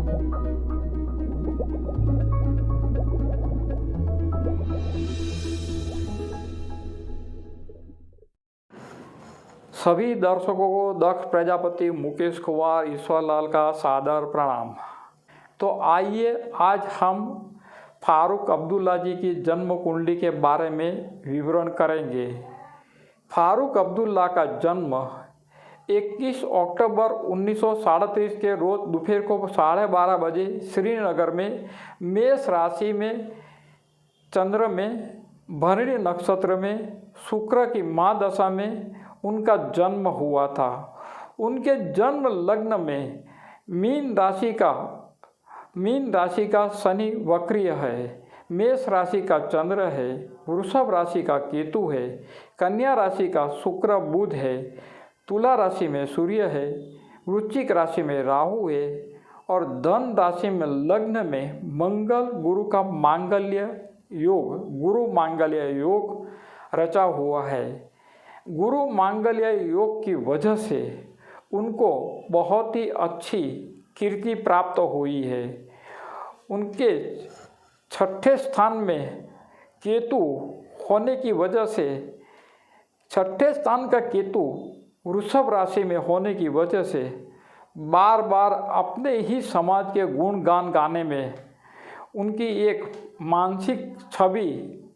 सभी दर्शकों को दक्ष प्रजापति मुकेश कुमार ईश्वरलाल का सादर प्रणाम। तो आइए आज हम फारूक अब्दुल्ला जी की जन्म कुंडली के बारे में विवरण करेंगे। फारूक अब्दुल्ला का जन्म 21 अक्टूबर 1937 के रोज़ दोपहर को 12:30 बजे श्रीनगर में मेष राशि में चंद्र में भरणी नक्षत्र में शुक्र की महादशा में उनका जन्म हुआ था। उनके जन्म लग्न में मीन राशि का शनि वक्रीय है, मेष राशि का चंद्र है, वृषभ राशि का केतु है, कन्या राशि का शुक्र बुध है, तुला राशि में सूर्य है, वृश्चिक राशि में राहु है और धन राशि में लग्न में मंगल गुरु का गुरु मांगल्य योग रचा हुआ है। गुरु मांगल्य योग की वजह से उनको बहुत ही अच्छी कीर्ति प्राप्त हुई है। उनके छठे स्थान में केतु होने की वजह से, छठे स्थान का केतु वृषभ राशि में होने की वजह से बार बार अपने ही समाज के गुणगान गाने में उनकी एक मानसिक छवि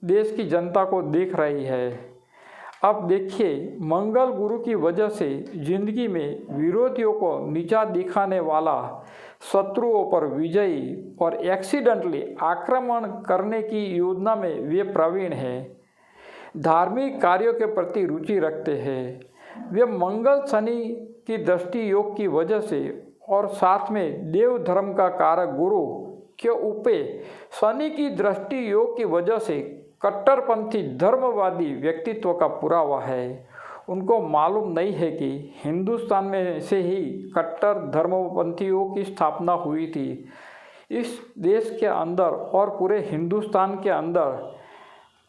देश की जनता को दिख रही है। अब देखिए, मंगल गुरु की वजह से जिंदगी में विरोधियों को नीचा दिखाने वाला, शत्रुओं पर विजयी और एक्सीडेंटली आक्रमण करने की योजना में वे प्रवीण हैं। धार्मिक कार्यों के प्रति रुचि रखते हैं। वे मंगल शनि की दृष्टि योग की वजह से और साथ में देव धर्म का कारक गुरु के ऊपर शनि की दृष्टि योग की वजह से कट्टरपंथी धर्मवादी व्यक्तित्व का पुरावा है। उनको मालूम नहीं है कि हिंदुस्तान में से ही कट्टर धर्मपंथियों की स्थापना हुई थी। इस देश के अंदर और पूरे हिंदुस्तान के अंदर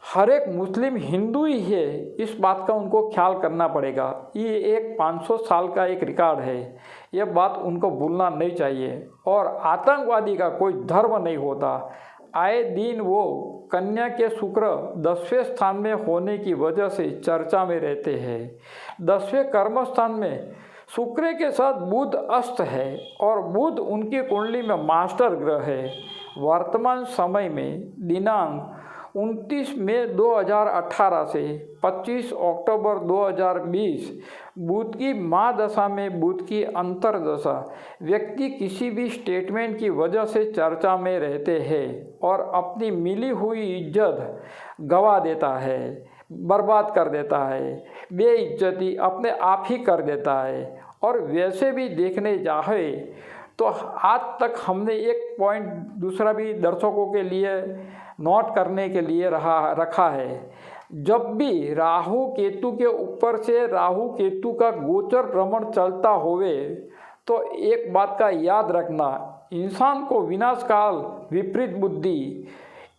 हर एक मुस्लिम हिंदू ही है, इस बात का उनको ख्याल करना पड़ेगा। ये एक 500 साल का एक रिकॉर्ड है, यह बात उनको भूलना नहीं चाहिए। और आतंकवादी का कोई धर्म नहीं होता। आए दिन वो कन्या के शुक्र 10वें स्थान में होने की वजह से चर्चा में रहते हैं। 10वें कर्म स्थान में शुक्र के साथ बुध अस्त है और बुध उनकी कुंडली में मास्टर ग्रह है। वर्तमान समय में दिनांक 29 मई 2018 से 25 अक्टूबर 2020 बुध की महादशा में बुध की अंतर्दशा व्यक्ति किसी भी स्टेटमेंट की वजह से चर्चा में रहते हैं और अपनी मिली हुई इज्जत गवा देता है, बर्बाद कर देता है, बेइज्जती अपने आप ही कर देता है। और वैसे भी देखने जाए तो आज तक हमने एक पॉइंट दूसरा भी दर्शकों के लिए नोट करने के लिए रखा है। जब भी राहु केतु के ऊपर से राहु केतु का गोचर भ्रमण चलता होवे तो एक बात का याद रखना, इंसान को विनाश काल विपरीत बुद्धि,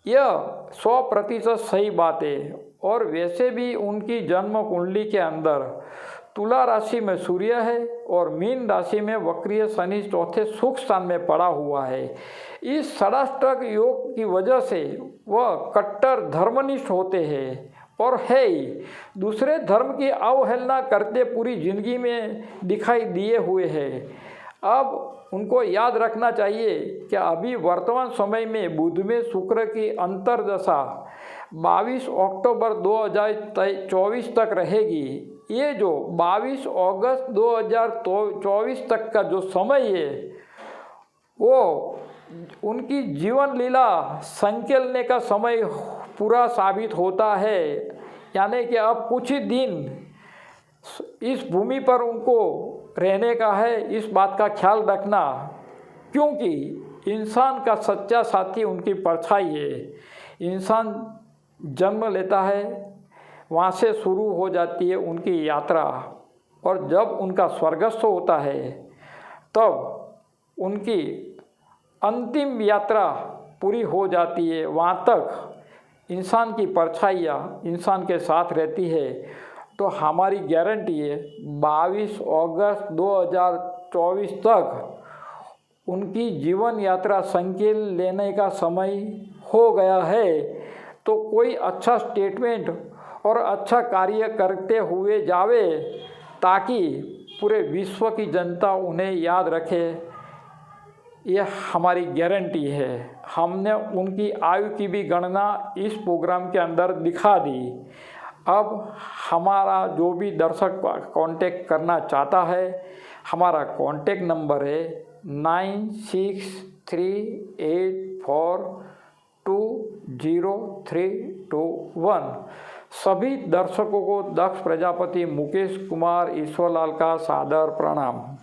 यह 100% सही बात है। और वैसे भी उनकी जन्म कुंडली के अंदर तुला राशि में सूर्य है और मीन राशि में वक्रीय शनि चौथे सुख स्थान में पड़ा हुआ है। इस षडाष्टक योग की वजह से वह कट्टर धर्मनिष्ठ होते हैं और है ही दूसरे धर्म की अवहेलना करते पूरी जिंदगी में दिखाई दिए हुए हैं। अब उनको याद रखना चाहिए कि अभी वर्तमान समय में बुध में शुक्र की अंतर्दशा 22 अक्टूबर 2024 तक रहेगी। ये जो 22 अगस्त 2024 तक का जो समय है वो उनकी जीवन लीला संकेलने का समय पूरा साबित होता है। यानी कि अब कुछ ही दिन इस भूमि पर उनको रहने का है, इस बात का ख्याल रखना, क्योंकि इंसान का सच्चा साथी उनकी परछाई है। इंसान जन्म लेता है, वहाँ से शुरू हो जाती है उनकी यात्रा, और जब उनका स्वर्गस्थ होता है तब उनकी अंतिम यात्रा पूरी हो जाती है। वहाँ तक इंसान की परछाइयाँ इंसान के साथ रहती है। तो हमारी गारंटी है 22 अगस्त 2024 तक उनकी जीवन यात्रा संकेल लेने का समय हो गया है, तो कोई अच्छा स्टेटमेंट और अच्छा कार्य करते हुए जावे, ताकि पूरे विश्व की जनता उन्हें याद रखे। यह हमारी गारंटी है। हमने उनकी आयु की भी गणना इस प्रोग्राम के अंदर दिखा दी। अब हमारा जो भी दर्शक कांटेक्ट करना चाहता है, हमारा कांटेक्ट नंबर है 9638420321। सभी दर्शकों को दक्ष प्रजापति मुकेश कुमार ईश्वरलाल का सादर प्रणाम।